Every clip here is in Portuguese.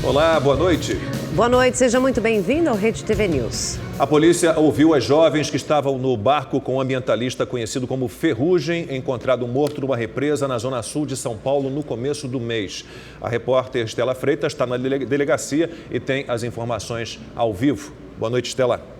Olá, boa noite. Boa noite, seja muito bem-vindo ao Rede TV News. A polícia ouviu as jovens que estavam no barco com um ambientalista conhecido como Ferrugem, encontrado morto numa represa na zona sul de São Paulo no começo do mês. A repórter Estela Freitas está na delegacia e tem as informações ao vivo. Boa noite, Estela.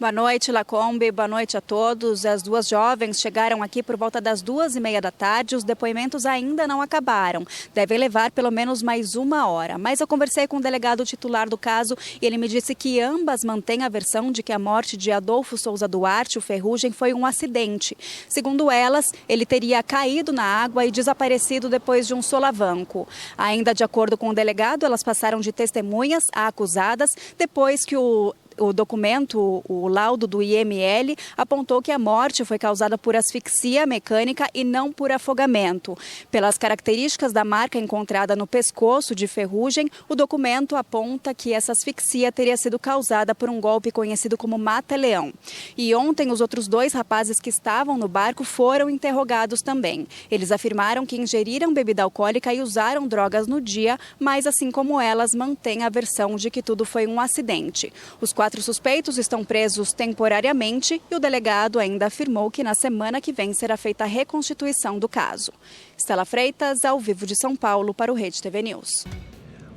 Boa noite, Lacombe. Boa noite a todos. As duas jovens chegaram aqui por volta das 2h30 da tarde. Os depoimentos ainda não acabaram. Devem levar pelo menos mais 1 hora. Mas eu conversei com o delegado titular do caso e ele me disse que ambas mantêm a versão de que a morte de Adolfo Souza Duarte, o Ferrugem, foi um acidente. Segundo elas, ele teria caído na água e desaparecido depois de um solavanco. Ainda de acordo com o delegado, elas passaram de testemunhas a acusadas depois que o documento, o laudo do IML, apontou que a morte foi causada por asfixia mecânica e não por afogamento. Pelas características da marca encontrada no pescoço de Ferrugem, o documento aponta que essa asfixia teria sido causada por um golpe conhecido como mata-leão. E ontem, os outros 2 rapazes que estavam no barco foram interrogados também. Eles afirmaram que ingeriram bebida alcoólica e usaram drogas no dia, mas, assim como elas, mantêm a versão de que tudo foi um acidente. Os 4 suspeitos estão presos temporariamente e o delegado ainda afirmou que na semana que vem será feita a reconstituição do caso. Estela Freitas, ao vivo de São Paulo, para o Rede TV News.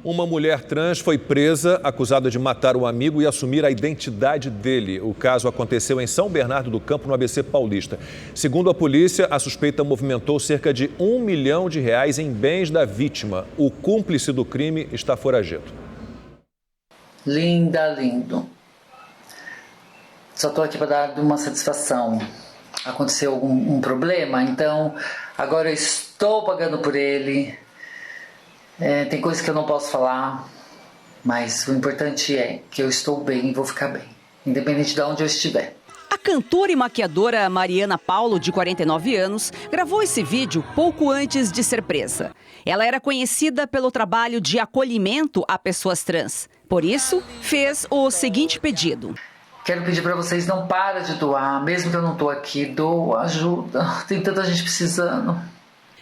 Uma mulher trans foi presa, acusada de matar um amigo e assumir a identidade dele. O caso aconteceu em São Bernardo do Campo, no ABC Paulista. Segundo a polícia, a suspeita movimentou cerca de R$1 milhão em bens da vítima. O cúmplice do crime está foragido. Linda, lindo. Só estou aqui para dar uma satisfação. Aconteceu um problema, então agora eu estou pagando por ele. Tem coisas que eu não posso falar, mas o importante é que eu estou bem e vou ficar bem, independente de onde eu estiver. A cantora e maquiadora Mariana Paulo, de 49 anos, gravou esse vídeo pouco antes de ser presa. Ela era conhecida pelo trabalho de acolhimento a pessoas trans. Por isso, fez o seguinte pedido. Quero pedir para vocês, não parem de doar, mesmo que eu não estou aqui, doa, ajuda. Tem tanta gente precisando.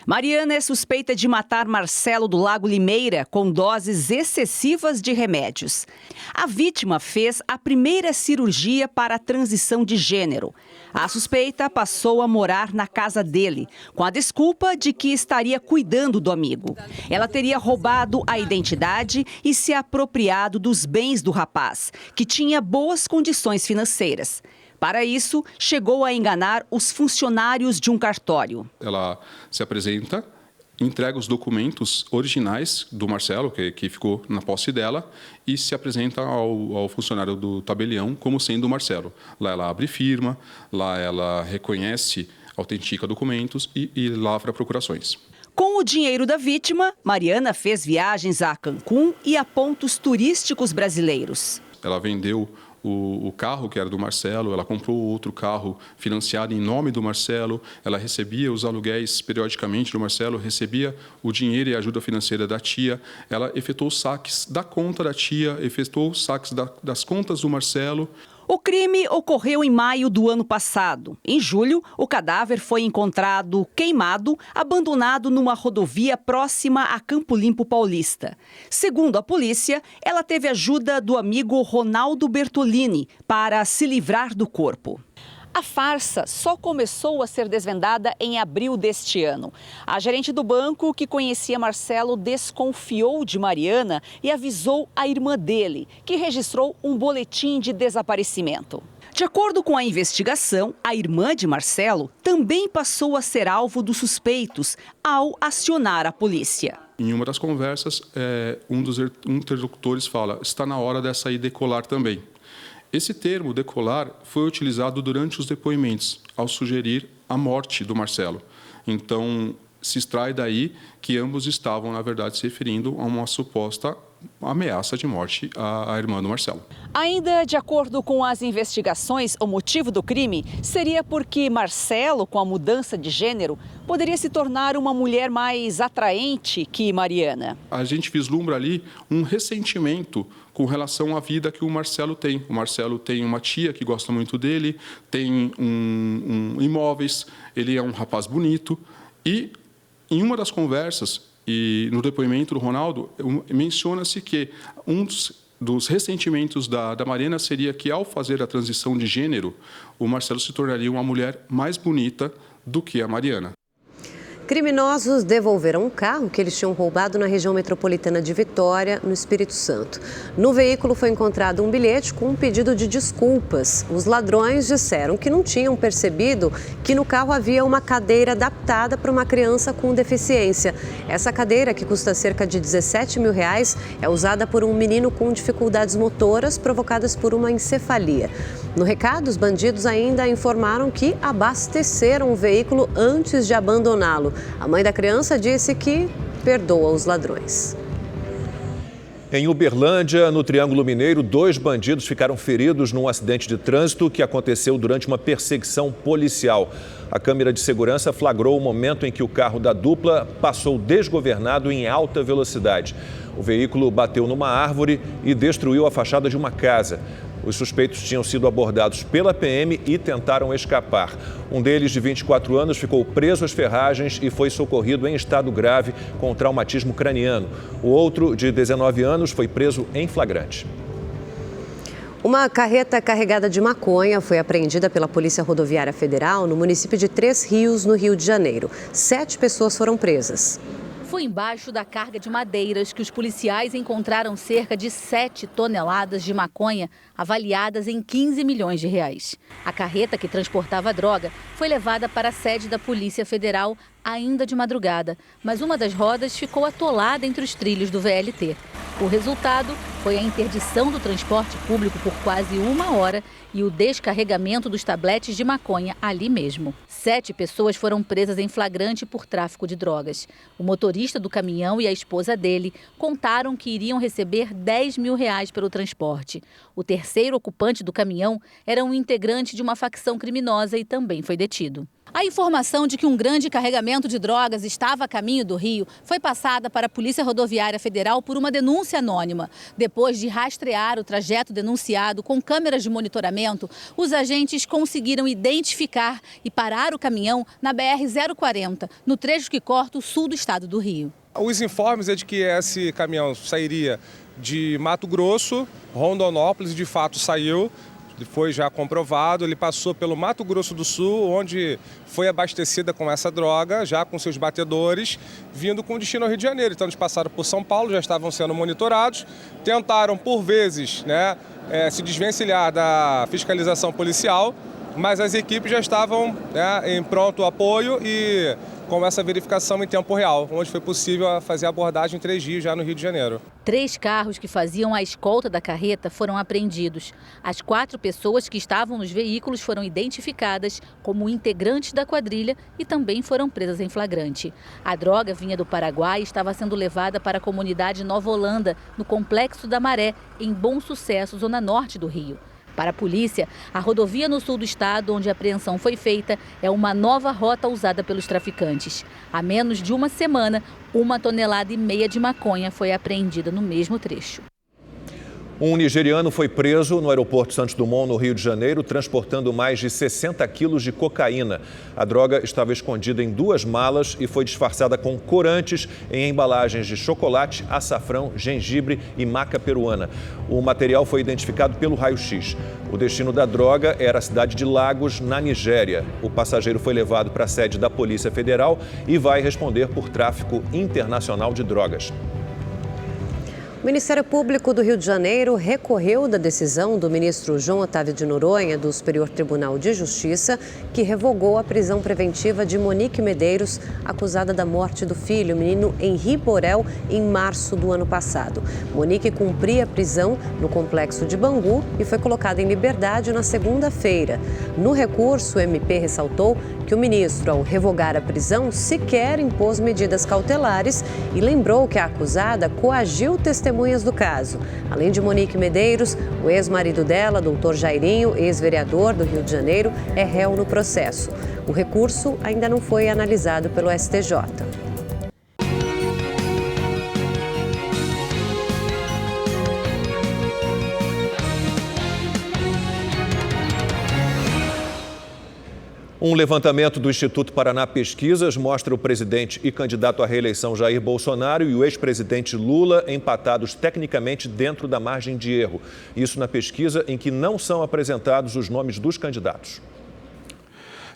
Mariana é suspeita de matar Marcelo do Lago Limeira com doses excessivas de remédios. A vítima fez a primeira cirurgia para a transição de gênero. A suspeita passou a morar na casa dele, com a desculpa de que estaria cuidando do amigo. Ela teria roubado a identidade e se apropriado dos bens do rapaz, que tinha boas condições financeiras. Para isso, chegou a enganar os funcionários de um cartório. Ela se apresenta, entrega os documentos originais do Marcelo, que ficou na posse dela, e se apresenta ao funcionário do tabelião como sendo o Marcelo. Lá ela abre firma, lá ela reconhece, autentica documentos e lavra procurações. Com o dinheiro da vítima, Mariana fez viagens a Cancún e a pontos turísticos brasileiros. Ela vendeu o carro que era do Marcelo, ela comprou outro carro financiado em nome do Marcelo, ela recebia os aluguéis periodicamente do Marcelo, recebia o dinheiro e a ajuda financeira da tia, ela efetuou saques da conta da tia, efetuou saques das contas do Marcelo. O crime ocorreu em maio do ano passado. Em julho, o cadáver foi encontrado queimado, abandonado numa rodovia próxima a Campo Limpo Paulista. Segundo a polícia, ela teve ajuda do amigo Ronaldo Bertolini para se livrar do corpo. A farsa só começou a ser desvendada em abril deste ano. A gerente do banco, que conhecia Marcelo, desconfiou de Mariana e avisou a irmã dele, que registrou um boletim de desaparecimento. De acordo com a investigação, a irmã de Marcelo também passou a ser alvo dos suspeitos ao acionar a polícia. Em uma das conversas, um dos interlocutores fala: está na hora dessa aí decolar também. Esse termo, decolar, foi utilizado durante os depoimentos, ao sugerir a morte do Marcelo. Então, se extrai daí que ambos estavam, na verdade, se referindo a uma suposta ameaça de morte à irmã do Marcelo. Ainda de acordo com as investigações, o motivo do crime seria porque Marcelo, com a mudança de gênero, poderia se tornar uma mulher mais atraente que Mariana. A gente vislumbra ali um ressentimento com relação à vida que o Marcelo tem. O Marcelo tem uma tia que gosta muito dele, tem imóveis, ele é um rapaz bonito e, em uma das conversas, E no depoimento do Ronaldo, menciona-se que um dos ressentimentos da Mariana seria que, ao fazer a transição de gênero, o Marcelo se tornaria uma mulher mais bonita do que a Mariana. Criminosos devolveram um carro que eles tinham roubado na região metropolitana de Vitória, no Espírito Santo. No veículo foi encontrado um bilhete com um pedido de desculpas. Os ladrões disseram que não tinham percebido que no carro havia uma cadeira adaptada para uma criança com deficiência. Essa cadeira, que custa cerca de R$17 mil, é usada por um menino com dificuldades motoras provocadas por uma encefalia. No recado, os bandidos ainda informaram que abasteceram o veículo antes de abandoná-lo. A mãe da criança disse que perdoa os ladrões. Em Uberlândia, no Triângulo Mineiro, 2 bandidos ficaram feridos num acidente de trânsito que aconteceu durante uma perseguição policial. A câmera de segurança flagrou o momento em que o carro da dupla passou desgovernado em alta velocidade. O veículo bateu numa árvore e destruiu a fachada de uma casa. Os suspeitos tinham sido abordados pela PM e tentaram escapar. Um deles, de 24 anos, ficou preso às ferragens e foi socorrido em estado grave com traumatismo craniano. O outro, de 19 anos, foi preso em flagrante. Uma carreta carregada de maconha foi apreendida pela Polícia Rodoviária Federal no município de Três Rios, no Rio de Janeiro. 7 pessoas foram presas. Foi embaixo da carga de madeiras que os policiais encontraram cerca de 7 toneladas de maconha, avaliadas em 15 milhões de reais. A carreta que transportava a droga foi levada para a sede da Polícia Federal ainda de madrugada, mas uma das rodas ficou atolada entre os trilhos do VLT. O resultado foi a interdição do transporte público por quase 1 hora e o descarregamento dos tabletes de maconha ali mesmo. 7 pessoas foram presas em flagrante por tráfico de drogas. O motorista do caminhão e a esposa dele contaram que iriam receber R$10 mil pelo transporte. O terceiro ocupante do caminhão era um integrante de uma facção criminosa e também foi detido. A informação de que um grande carregamento de drogas estava a caminho do Rio foi passada para a Polícia Rodoviária Federal por uma denúncia anônima. Depois de rastrear o trajeto denunciado com câmeras de monitoramento, os agentes conseguiram identificar e parar o caminhão na BR-040, no trecho que corta o sul do estado do Rio. Os informes é de que esse caminhão sairia de Mato Grosso, Rondonópolis, de fato saiu. Foi já comprovado, ele passou pelo Mato Grosso do Sul, onde foi abastecida com essa droga, já com seus batedores, vindo com destino ao Rio de Janeiro. Então eles passaram por São Paulo, já estavam sendo monitorados, tentaram por vezes se desvencilhar da fiscalização policial, mas as equipes já estavam em pronto apoio e com essa verificação em tempo real, onde foi possível fazer a abordagem em 3 dias já no Rio de Janeiro. 3 carros que faziam a escolta da carreta foram apreendidos. As 4 pessoas que estavam nos veículos foram identificadas como integrantes da quadrilha e também foram presas em flagrante. A droga vinha do Paraguai e estava sendo levada para a comunidade Nova Holanda, no Complexo da Maré, em Bom Sucesso, zona norte do Rio. Para a polícia, a rodovia no sul do estado, onde a apreensão foi feita, é uma nova rota usada pelos traficantes. Há menos de uma semana, 1,5 toneladas de maconha foi apreendida no mesmo trecho. Um nigeriano foi preso no aeroporto Santos Dumont, no Rio de Janeiro, transportando mais de 60 quilos de cocaína. A droga estava escondida em 2 malas e foi disfarçada com corantes em embalagens de chocolate, açafrão, gengibre e maca peruana. O material foi identificado pelo raio-x. O destino da droga era a cidade de Lagos, na Nigéria. O passageiro foi levado para a sede da Polícia Federal e vai responder por tráfico internacional de drogas. O Ministério Público do Rio de Janeiro recorreu da decisão do ministro João Otávio de Noronha, do Superior Tribunal de Justiça, que revogou a prisão preventiva de Monique Medeiros, acusada da morte do filho, o menino Henri Borel, em março do ano passado. Monique cumpria a prisão no complexo de Bangu e foi colocada em liberdade na segunda-feira. No recurso, o MP ressaltou que o ministro, ao revogar a prisão, sequer impôs medidas cautelares e lembrou que a acusada coagiu testemunhas do caso. Além de Monique Medeiros, o ex-marido dela, doutor Jairinho, ex-vereador do Rio de Janeiro, é réu no processo. O recurso ainda não foi analisado pelo STJ. Um levantamento do Instituto Paraná Pesquisas mostra o presidente e candidato à reeleição Jair Bolsonaro e o ex-presidente Lula empatados tecnicamente dentro da margem de erro. Isso na pesquisa em que não são apresentados os nomes dos candidatos.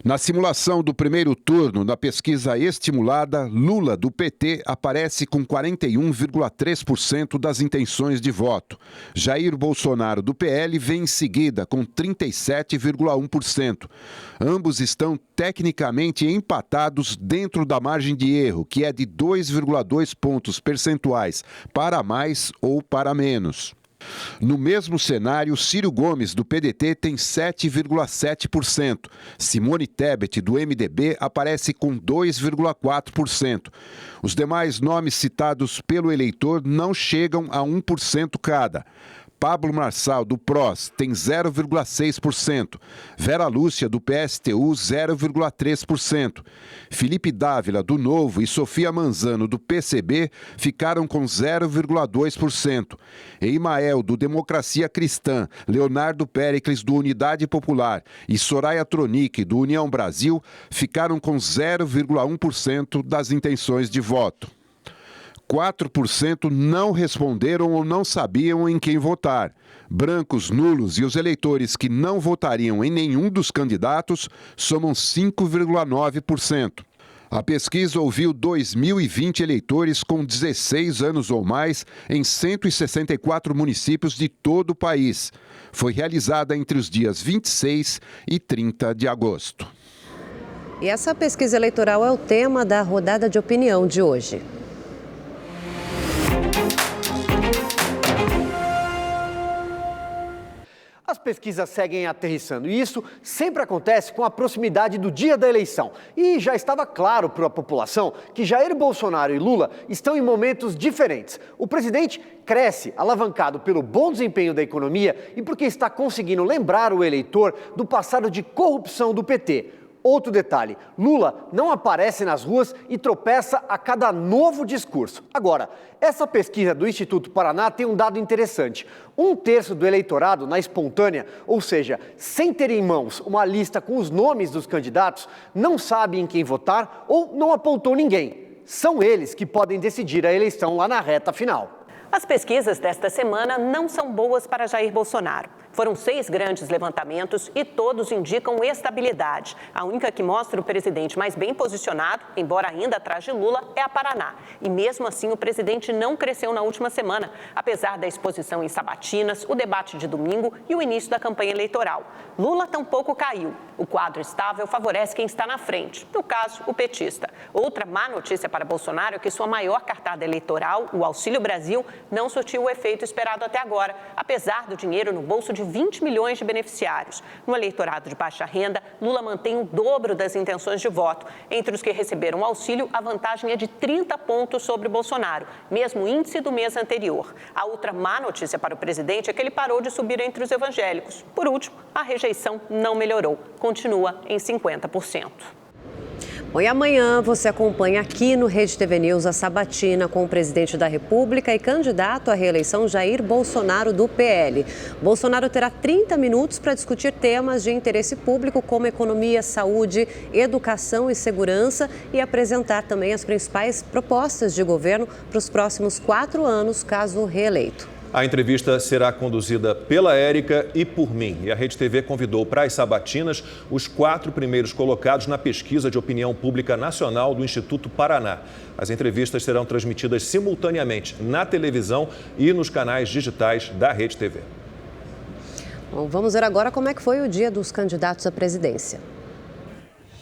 Na simulação do primeiro turno, na pesquisa estimulada, Lula, do PT, aparece com 41,3% das intenções de voto. Jair Bolsonaro, do PL, vem em seguida, com 37,1%. Ambos estão tecnicamente empatados dentro da margem de erro, que é de 2,2 pontos percentuais, para mais ou para menos. No mesmo cenário, Ciro Gomes, do PDT, tem 7,7%. Simone Tebet, do MDB, aparece com 2,4%. Os demais nomes citados pelo eleitor não chegam a 1% cada. Pablo Marçal, do PROS, tem 0,6%. Vera Lúcia, do PSTU, 0,3%. Felipe Dávila, do Novo, e Sofia Manzano, do PCB, ficaram com 0,2%. Eimael, do Democracia Cristã, Leonardo Péricles, do Unidade Popular, e Soraya Tronic, do União Brasil, ficaram com 0,1% das intenções de voto. 4% não responderam ou não sabiam em quem votar. Brancos, nulos e os eleitores que não votariam em nenhum dos candidatos somam 5,9%. A pesquisa ouviu 2.020 eleitores com 16 anos ou mais em 164 municípios de todo o país. Foi realizada entre os dias 26 e 30 de agosto. E essa pesquisa eleitoral é o tema da rodada de opinião de hoje. As pesquisas seguem aterrissando e isso sempre acontece com a proximidade do dia da eleição. E já estava claro para a população que Jair Bolsonaro e Lula estão em momentos diferentes. O presidente cresce alavancado pelo bom desempenho da economia e porque está conseguindo lembrar o eleitor do passado de corrupção do PT. Outro detalhe, Lula não aparece nas ruas e tropeça a cada novo discurso. Agora, essa pesquisa do Instituto Paraná tem um dado interessante. 1/3 do eleitorado na espontânea, ou seja, sem ter em mãos uma lista com os nomes dos candidatos, não sabe em quem votar ou não apontou ninguém. São eles que podem decidir a eleição lá na reta final. As pesquisas desta semana não são boas para Jair Bolsonaro. Foram 6 grandes levantamentos e todos indicam estabilidade. A única que mostra o presidente mais bem posicionado, embora ainda atrás de Lula, é a Paraná. E mesmo assim o presidente não cresceu na última semana, apesar da exposição em sabatinas, o debate de domingo e o início da campanha eleitoral. Lula tampouco caiu. O quadro estável favorece quem está na frente, no caso, o petista. Outra má notícia para Bolsonaro é que sua maior cartada eleitoral, o Auxílio Brasil, não surtiu o efeito esperado até agora, apesar do dinheiro no bolso de 20 milhões de beneficiários. No eleitorado de baixa renda, Lula mantém o dobro das intenções de voto. Entre os que receberam o auxílio, a vantagem é de 30 pontos sobre Bolsonaro, mesmo índice do mês anterior. A outra má notícia para o presidente é que ele parou de subir entre os evangélicos. Por último, a rejeição não melhorou, continua em 50%. Bom, e amanhã você acompanha aqui no Rede TV News a sabatina com o presidente da República e candidato à reeleição Jair Bolsonaro, do PL. Bolsonaro terá 30 minutos para discutir temas de interesse público como economia, saúde, educação e segurança e apresentar também as principais propostas de governo para os próximos 4 anos, caso reeleito. A entrevista será conduzida pela Érica e por mim. E a Rede TV convidou para as sabatinas os 4 primeiros colocados na pesquisa de opinião pública nacional do Instituto Paraná. As entrevistas serão transmitidas simultaneamente na televisão e nos canais digitais da Rede TV. Bom, vamos ver agora como é que foi o dia dos candidatos à presidência.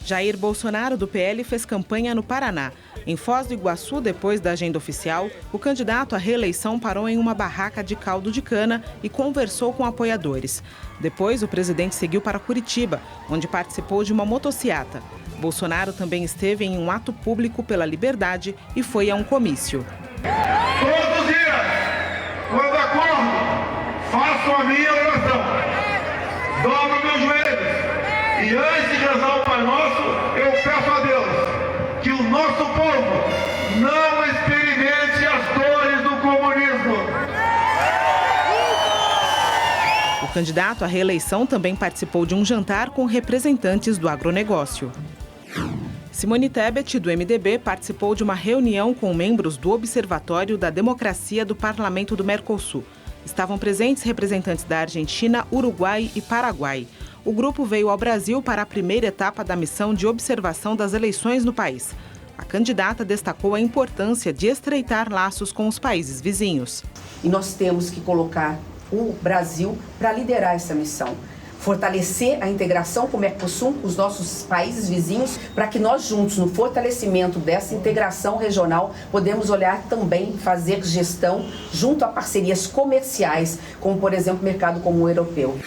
Jair Bolsonaro, do PL, fez campanha no Paraná. Em Foz do Iguaçu, depois da agenda oficial, o candidato à reeleição parou em uma barraca de caldo de cana e conversou com apoiadores. Depois, o presidente seguiu para Curitiba, onde participou de uma motociata. Bolsonaro também esteve em um ato público pela liberdade e foi a um comício. Todos os dias, quando acordo, faço a minha oração, dobro meus joelhos e antes de rezar o Pai Nosso, eu peço a Deus que o nosso povo não experimente as dores do comunismo. O O candidato à reeleição também participou de um jantar com representantes do agronegócio. Simone Tebet, do MDB, participou de uma reunião com membros do Observatório da Democracia do Parlamento do Mercosul. Estavam presentes representantes da Argentina, Uruguai e Paraguai. O grupo veio ao Brasil para a primeira etapa da missão de observação das eleições no país. A candidata destacou a importância de estreitar laços com os países vizinhos. E nós temos que colocar o Brasil para liderar essa missão. Fortalecer a integração com o Mercosul, com os nossos países vizinhos, para que nós juntos, no fortalecimento dessa integração regional, podemos olhar também, fazer gestão junto a parcerias comerciais, como, por exemplo, o mercado comum europeu.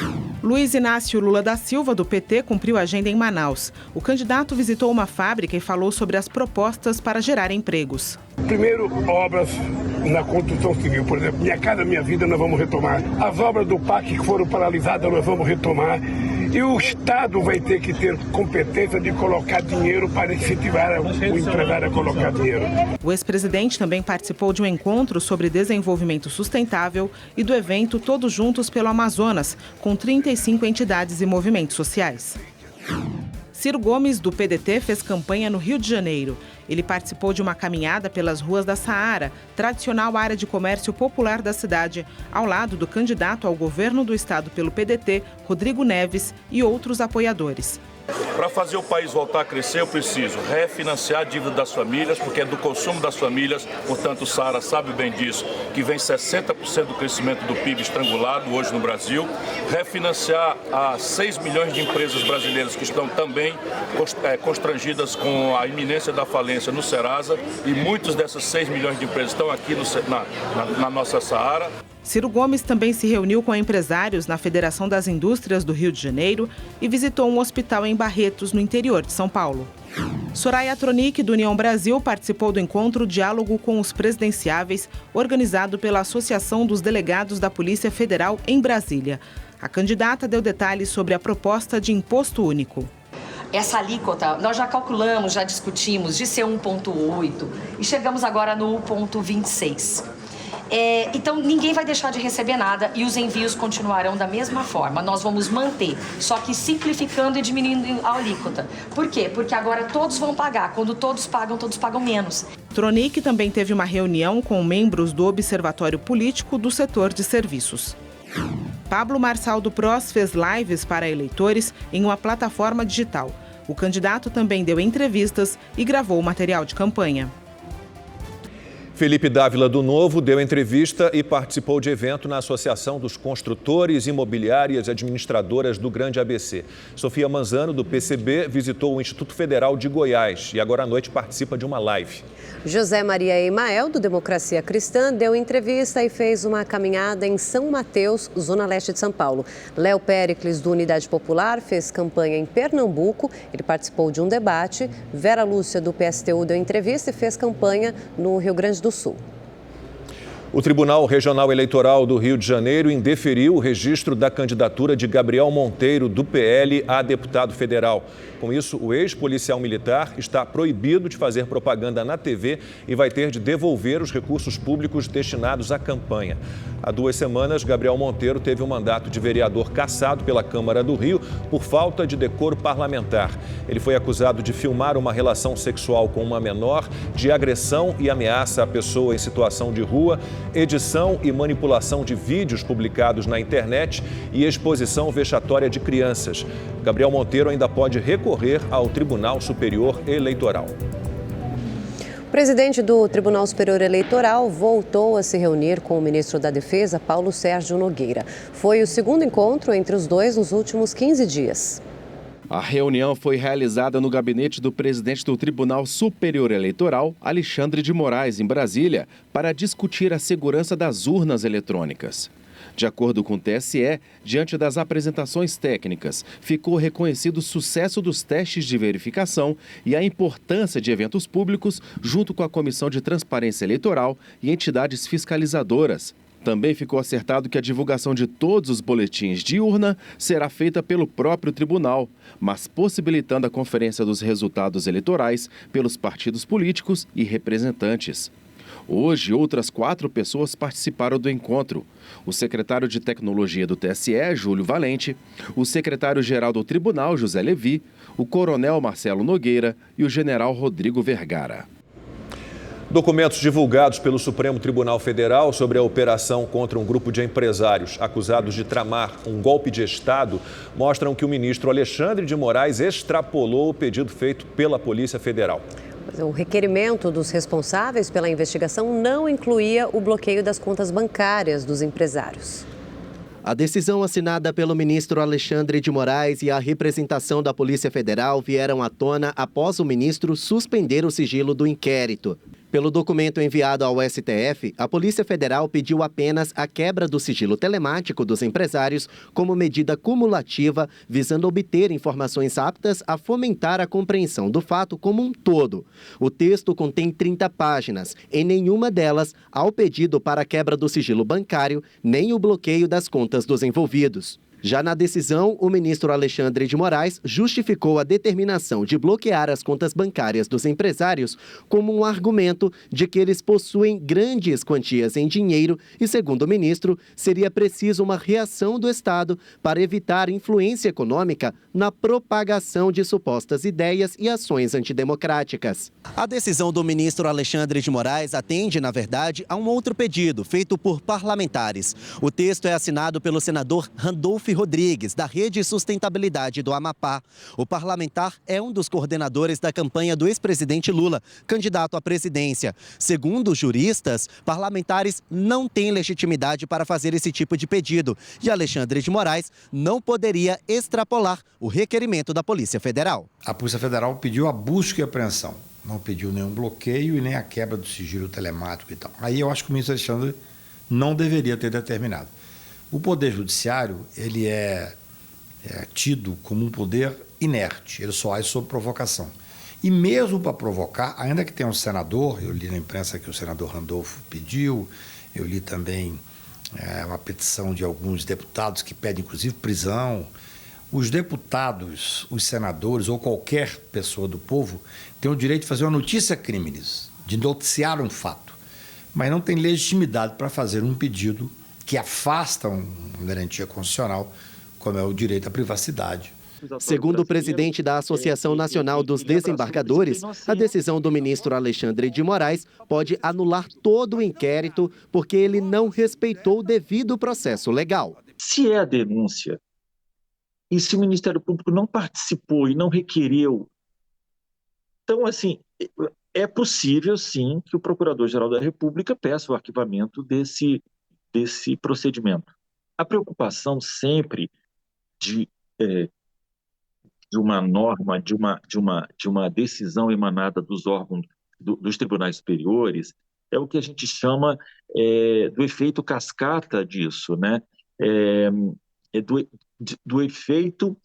Luiz Inácio Lula da Silva, do PT, cumpriu a agenda em Manaus. O candidato visitou uma fábrica e falou sobre as propostas para gerar empregos. Primeiro, obras na construção civil. Por exemplo, Minha Casa Minha Vida nós vamos retomar. As obras do PAC que foram paralisadas nós vamos retomar. E o Estado vai ter que ter competência de colocar dinheiro para incentivar o empresário a colocar dinheiro. O ex-presidente também participou de um encontro sobre desenvolvimento sustentável e do evento Todos Juntos pelo Amazonas, com 35 entidades e movimentos sociais. Ciro Gomes, do PDT, fez campanha no Rio de Janeiro. Ele participou de uma caminhada pelas ruas da Saara, tradicional área de comércio popular da cidade, ao lado do candidato ao governo do estado pelo PDT, Rodrigo Neves, e outros apoiadores. Para fazer o país voltar a crescer, eu preciso refinanciar a dívida das famílias, porque é do consumo das famílias, portanto o Saara sabe bem disso, que vem 60% do crescimento do PIB estrangulado hoje no Brasil, refinanciar as 6 milhões de empresas brasileiras que estão também constrangidas com a iminência da falência no Serasa, e muitas dessas 6 milhões de empresas estão aqui na nossa Saara. Ciro Gomes também se reuniu com empresários na Federação das Indústrias do Rio de Janeiro e visitou um hospital em Barretos, no interior de São Paulo. Soraya Tronic, do União Brasil, participou do encontro Diálogo com os Presidenciáveis, organizado pela Associação dos Delegados da Polícia Federal em Brasília. A candidata deu detalhes sobre a proposta de imposto único. Essa alíquota, nós já calculamos, já discutimos de ser 1,8 e chegamos agora no 1,26. Então, ninguém vai deixar de receber nada e os envios continuarão da mesma forma. Nós vamos manter, só que simplificando e diminuindo a alíquota. Por quê? Porque agora todos vão pagar. Quando todos pagam menos. Tronic também teve uma reunião com membros do Observatório Político do setor de serviços. Pablo Marçal do PROS fez lives para eleitores em uma plataforma digital. O candidato também deu entrevistas e gravou material de campanha. Felipe Dávila, do Novo, deu entrevista e participou de evento na Associação dos Construtores, Imobiliárias e Administradoras do Grande ABC. Sofia Manzano, do PCB, visitou o Instituto Federal de Goiás e agora à noite participa de uma live. José Maria Emael, do Democracia Cristã, deu entrevista e fez uma caminhada em São Mateus, zona leste de São Paulo. Léo Péricles, do Unidade Popular, fez campanha em Pernambuco. Ele participou de um debate. Vera Lúcia, do PSTU, deu entrevista e fez campanha no Rio Grande do Sul. O Tribunal Regional Eleitoral do Rio de Janeiro indeferiu o registro da candidatura de Gabriel Monteiro, do PL, a deputado federal. Com isso, o ex-policial militar está proibido de fazer propaganda na TV e vai ter de devolver os recursos públicos destinados à campanha. Há 2 semanas, Gabriel Monteiro teve um mandato de vereador cassado pela Câmara do Rio por falta de decoro parlamentar. Ele foi acusado de filmar uma relação sexual com uma menor, de agressão e ameaça à pessoa em situação de rua, edição e manipulação de vídeos publicados na internet e exposição vexatória de crianças. Gabriel Monteiro ainda pode recorrer ao Tribunal Superior Eleitoral. O presidente do Tribunal Superior Eleitoral voltou a se reunir com o ministro da Defesa, Paulo Sérgio Nogueira. Foi o segundo encontro entre os dois nos últimos 15 dias. A reunião foi realizada no gabinete do presidente do Tribunal Superior Eleitoral, Alexandre de Moraes, em Brasília, para discutir a segurança das urnas eletrônicas. De acordo com o TSE, diante das apresentações técnicas, ficou reconhecido o sucesso dos testes de verificação e a importância de eventos públicos junto com a Comissão de Transparência Eleitoral e entidades fiscalizadoras. Também ficou acertado que a divulgação de todos os boletins de urna será feita pelo próprio tribunal, mas possibilitando a conferência dos resultados eleitorais pelos partidos políticos e representantes. Hoje, outras 4 pessoas participaram do encontro. O secretário de Tecnologia do TSE, Júlio Valente, o secretário-geral do Tribunal, José Levi, o coronel Marcelo Nogueira e o general Rodrigo Vergara. Documentos divulgados pelo Supremo Tribunal Federal sobre a operação contra um grupo de empresários acusados de tramar um golpe de Estado mostram que o ministro Alexandre de Moraes extrapolou o pedido feito pela Polícia Federal. O requerimento dos responsáveis pela investigação não incluía o bloqueio das contas bancárias dos empresários. A decisão assinada pelo ministro Alexandre de Moraes e a representação da Polícia Federal vieram à tona após o ministro suspender o sigilo do inquérito. Pelo documento enviado ao STF, a Polícia Federal pediu apenas a quebra do sigilo telemático dos empresários como medida cumulativa, visando obter informações aptas a fomentar a compreensão do fato como um todo. O texto contém 30 páginas. Em nenhuma delas há o pedido para a quebra do sigilo bancário, nem o bloqueio das contas dos envolvidos. Já na decisão, o ministro Alexandre de Moraes justificou a determinação de bloquear as contas bancárias dos empresários como um argumento de que eles possuem grandes quantias em dinheiro e, segundo o ministro, seria preciso uma reação do Estado para evitar influência econômica na propagação de supostas ideias e ações antidemocráticas. A decisão do ministro Alexandre de Moraes atende, na verdade, a um outro pedido feito por parlamentares. O texto é assinado pelo senador Randolfo Rodrigues, da Rede Sustentabilidade do Amapá. O parlamentar é um dos coordenadores da campanha do ex-presidente Lula, candidato à presidência. Segundo os juristas, parlamentares não têm legitimidade para fazer esse tipo de pedido e Alexandre de Moraes não poderia extrapolar o requerimento da Polícia Federal. A Polícia Federal pediu a busca e apreensão, não pediu nenhum bloqueio e nem a quebra do sigilo telemático e tal. Aí eu acho que o ministro Alexandre não deveria ter determinado. O Poder Judiciário, ele é tido como um poder inerte, ele só age sob provocação. E mesmo para provocar, ainda que tenha um senador, eu li na imprensa que o senador Randolfo pediu, eu li também uma petição de alguns deputados que pedem, inclusive, prisão. Os deputados, os senadores ou qualquer pessoa do povo tem o direito de fazer uma notícia criminis, de noticiar um fato, mas não tem legitimidade para fazer um pedido que afasta uma garantia constitucional, como é o direito à privacidade. Segundo o presidente da Associação Nacional dos Desembargadores, a decisão do ministro Alexandre de Moraes pode anular todo o inquérito porque ele não respeitou o devido processo legal. Se é a denúncia e se o Ministério Público não participou e não requereu, então, assim, é possível, sim, que o Procurador-Geral da República peça o arquivamento desse procedimento. A preocupação sempre de uma norma, de uma decisão emanada dos órgãos, dos tribunais superiores, é o que a gente chama do efeito cascata disso, né? Do efeito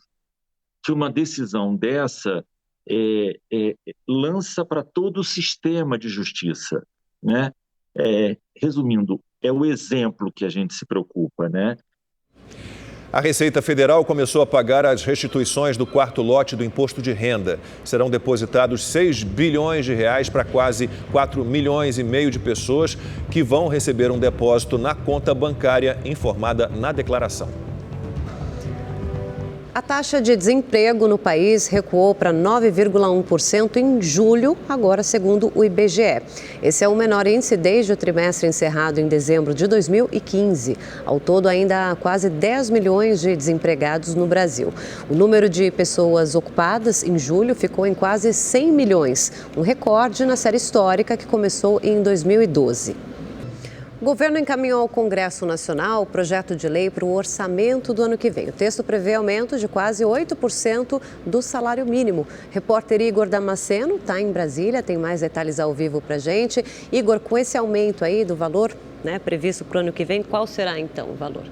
que uma decisão dessa lança para todo o sistema de justiça, né? Resumindo, é o exemplo que a gente se preocupa, né? A Receita Federal começou a pagar as restituições do quarto lote do imposto de renda. Serão depositados 6 bilhões de reais para quase 4 milhões e meio de pessoas que vão receber um depósito na conta bancária informada na declaração. A taxa de desemprego no país recuou para 9,1% em julho, agora segundo o IBGE. Esse é o menor índice desde o trimestre encerrado em dezembro de 2015. Ao todo, ainda há quase 10 milhões de desempregados no Brasil. O número de pessoas ocupadas em julho ficou em quase 100 milhões, um recorde na série histórica que começou em 2012. O governo encaminhou ao Congresso Nacional o projeto de lei para o orçamento do ano que vem. O texto prevê aumento de quase 8% do salário mínimo. Repórter Igor Damasceno está em Brasília, tem mais detalhes ao vivo para a gente. Igor, com esse aumento aí do valor, né, previsto para o ano que vem, qual será então o valor?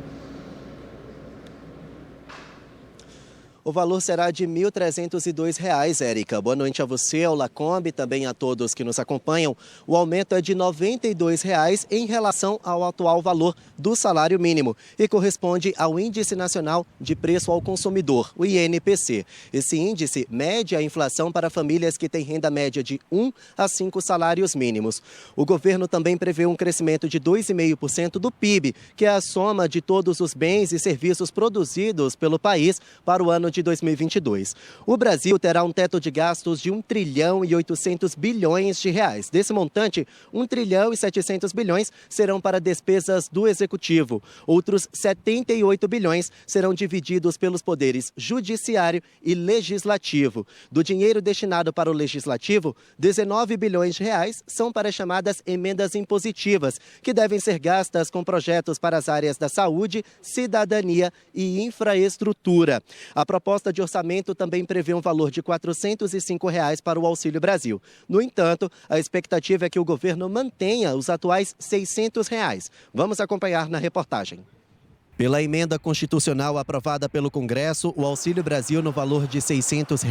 O valor será de R$ 1.302, Érica. Boa noite a você, ao Lacombe, também a todos que nos acompanham. O aumento é de R$ 92 em relação ao atual valor do salário mínimo e corresponde ao Índice Nacional de Preço ao Consumidor, o INPC. Esse índice mede a inflação para famílias que têm renda média de 1 a 5 salários mínimos. O governo também prevê um crescimento de 2,5% do PIB, que é a soma de todos os bens e serviços produzidos pelo país para o ano de 2022. O Brasil terá um teto de gastos de R$ 1,8 bilhões. Desse montante, R$ 1,7 bilhões serão para despesas do Executivo. Outros 78 bilhões serão divididos pelos poderes Judiciário e Legislativo. Do dinheiro destinado para o Legislativo, R$ 19 bilhões são para as chamadas emendas impositivas, que devem ser gastas com projetos para as áreas da saúde, cidadania e infraestrutura. A proposta de orçamento também prevê um valor de R$ 405 para o Auxílio Brasil. No entanto, a expectativa é que o governo mantenha os atuais R$ 600. Vamos acompanhar na reportagem. Pela emenda constitucional aprovada pelo Congresso, o Auxílio Brasil no valor de R$ 600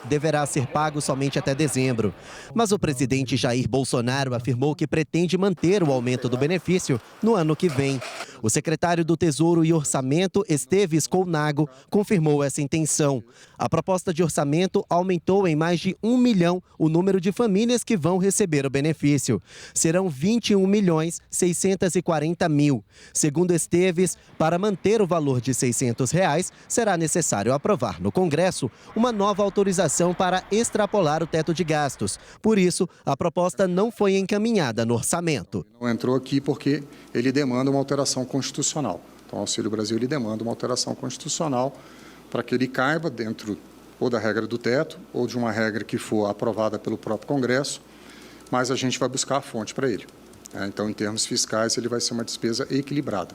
deverá ser pago somente até dezembro. Mas o presidente Jair Bolsonaro afirmou que pretende manter o aumento do benefício no ano que vem. O secretário do Tesouro e Orçamento, Esteves Colnago, confirmou essa intenção. A proposta de orçamento aumentou em mais de 1 milhão o número de famílias que vão receber o benefício. Serão 21.640.000. Segundo Esteves, para manter o valor de R$ 600, será necessário aprovar no Congresso uma nova autorização para extrapolar o teto de gastos. Por isso, a proposta não foi encaminhada no orçamento. Não entrou aqui porque ele demanda uma alteração constitucional. Então, o Auxílio Brasil ele demanda uma alteração constitucional para que ele caiba dentro ou da regra do teto ou de uma regra que for aprovada pelo próprio Congresso, mas a gente vai buscar a fonte para ele. Então, em termos fiscais, ele vai ser uma despesa equilibrada.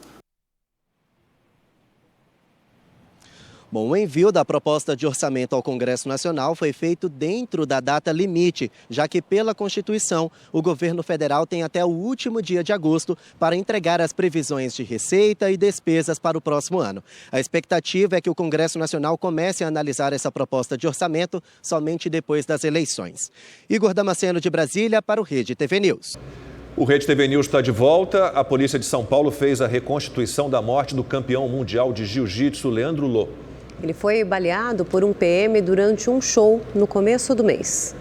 Bom, o envio da proposta de orçamento ao Congresso Nacional foi feito dentro da data limite, já que, pela Constituição, o governo federal tem até o último dia de agosto para entregar as previsões de receita e despesas para o próximo ano. A expectativa é que o Congresso Nacional comece a analisar essa proposta de orçamento somente depois das eleições. Igor Damasceno, de Brasília, para o Rede TV News. O Rede TV News está de volta. A polícia de São Paulo fez a reconstituição da morte do campeão mundial de jiu-jitsu, Leandro Lô. Ele foi baleado por um PM durante um show no começo do mês.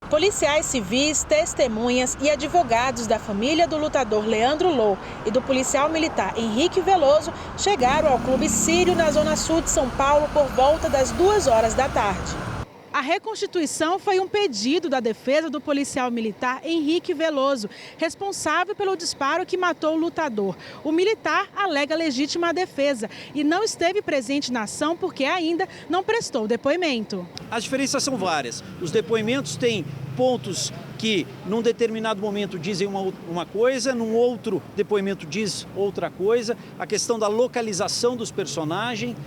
Policiais civis, testemunhas e advogados da família do lutador Leandro Lô e do policial militar Henrique Veloso chegaram ao Clube Sírio, na zona sul de São Paulo, por volta das 2h da tarde. A reconstituição foi um pedido da defesa do policial militar Henrique Veloso, responsável pelo disparo que matou o lutador. O militar alega legítima defesa e não esteve presente na ação porque ainda não prestou depoimento. As diferenças são várias. Os depoimentos têm pontos que, num determinado momento, dizem uma coisa, num outro depoimento diz outra coisa. A questão da localização dos personagens,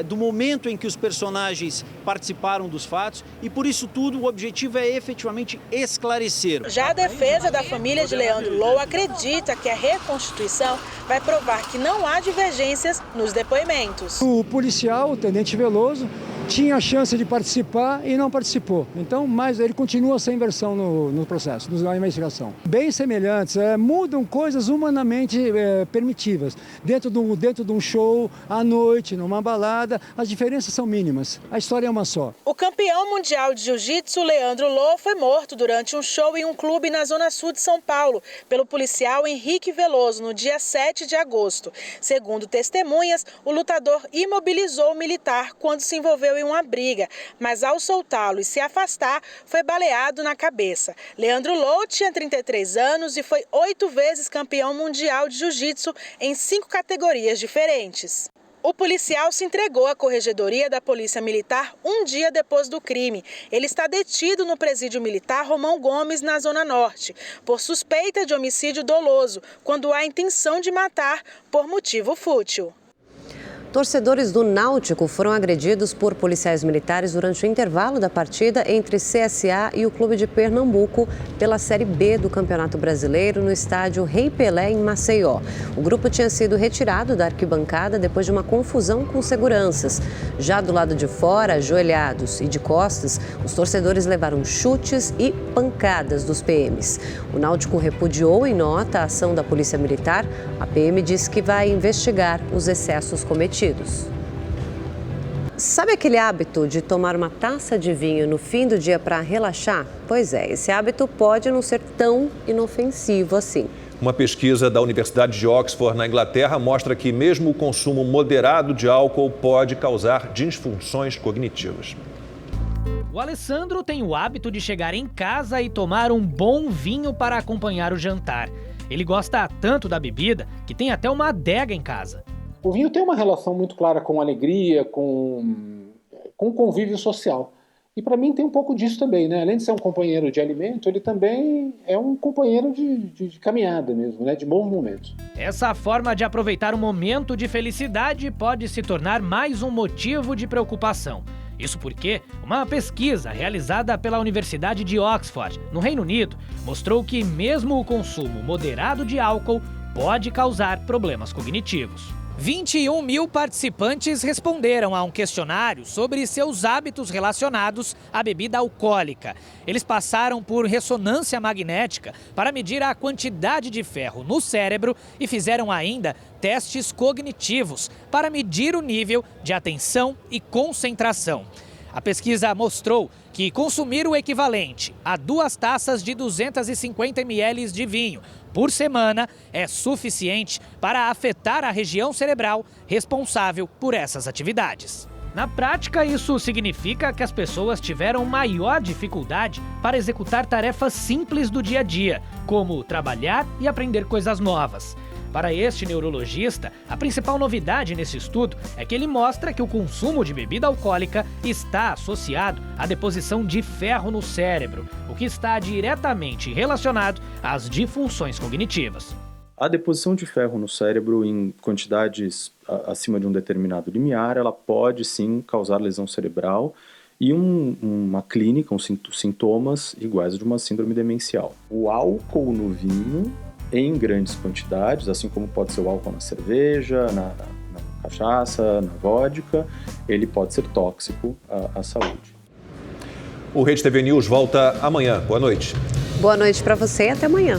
do momento em que os personagens participaram dos fatos, e por isso tudo o objetivo é efetivamente esclarecer. Já a defesa da família de Leandro Lô acredita que a reconstituição vai provar que não há divergências nos depoimentos. O policial, o tenente Veloso, tinha a chance de participar e não participou. Então, mas ele continua sem versão no processo, na investigação. Bem semelhantes, mudam coisas humanamente permitidas. Dentro de um show, à noite, numa balada, as diferenças são mínimas. A história é uma só. O campeão mundial de jiu-jitsu, Leandro Lô, foi morto durante um show em um clube na zona sul de São Paulo, pelo policial Henrique Veloso, no dia 7 de agosto. Segundo testemunhas, o lutador imobilizou o militar quando se envolveu em uma briga, mas ao soltá-lo e se afastar, foi baleado na cabeça. Leandro Lô tinha 33 anos e foi 8 vezes campeão mundial de jiu-jitsu em 5 categorias diferentes. O policial se entregou à Corregedoria da Polícia Militar um dia depois do crime. Ele está detido no presídio militar Romão Gomes, na Zona Norte, por suspeita de homicídio doloso, quando há intenção de matar por motivo fútil. Torcedores do Náutico foram agredidos por policiais militares durante o intervalo da partida entre CSA e o Clube de Pernambuco pela Série B do Campeonato Brasileiro no estádio Rei Pelé, em Maceió. O grupo tinha sido retirado da arquibancada depois de uma confusão com seguranças. Já do lado de fora, ajoelhados e de costas, os torcedores levaram chutes e pancadas dos PMs. O Náutico repudiou em nota a ação da Polícia Militar. A PM disse que vai investigar os excessos cometidos. Sabe aquele hábito de tomar uma taça de vinho no fim do dia para relaxar? Pois é, esse hábito pode não ser tão inofensivo assim. Uma pesquisa da Universidade de Oxford, na Inglaterra, mostra que mesmo o consumo moderado de álcool pode causar disfunções cognitivas. O Alessandro tem o hábito de chegar em casa e tomar um bom vinho para acompanhar o jantar. Ele gosta tanto da bebida que tem até uma adega em casa. O vinho tem uma relação muito clara com alegria, com convívio social. E para mim tem um pouco disso também, né? Além de ser um companheiro de alimento, ele também é um companheiro de caminhada mesmo, né? De bons momentos. Essa forma de aproveitar um momento de felicidade pode se tornar mais um motivo de preocupação. Isso porque uma pesquisa realizada pela Universidade de Oxford, no Reino Unido, mostrou que mesmo o consumo moderado de álcool pode causar problemas cognitivos. 21 mil participantes responderam a um questionário sobre seus hábitos relacionados à bebida alcoólica. Eles passaram por ressonância magnética para medir a quantidade de ferro no cérebro e fizeram ainda testes cognitivos para medir o nível de atenção e concentração. A pesquisa mostrou que consumir o equivalente a 2 taças de 250 ml de vinho por semana é suficiente para afetar a região cerebral responsável por essas atividades. Na prática, isso significa que as pessoas tiveram maior dificuldade para executar tarefas simples do dia a dia, como trabalhar e aprender coisas novas. Para este neurologista, a principal novidade nesse estudo é que ele mostra que o consumo de bebida alcoólica está associado à deposição de ferro no cérebro, o que está diretamente relacionado às disfunções cognitivas. A deposição de ferro no cérebro em quantidades acima de um determinado limiar, ela pode sim causar lesão cerebral e uma clínica, sintomas iguais a de uma síndrome demencial. O álcool no vinho, em grandes quantidades, assim como pode ser o álcool na cerveja, na cachaça, na vodka, ele pode ser tóxico à saúde. O Rede TV News volta amanhã. Boa noite. Boa noite para você e até amanhã.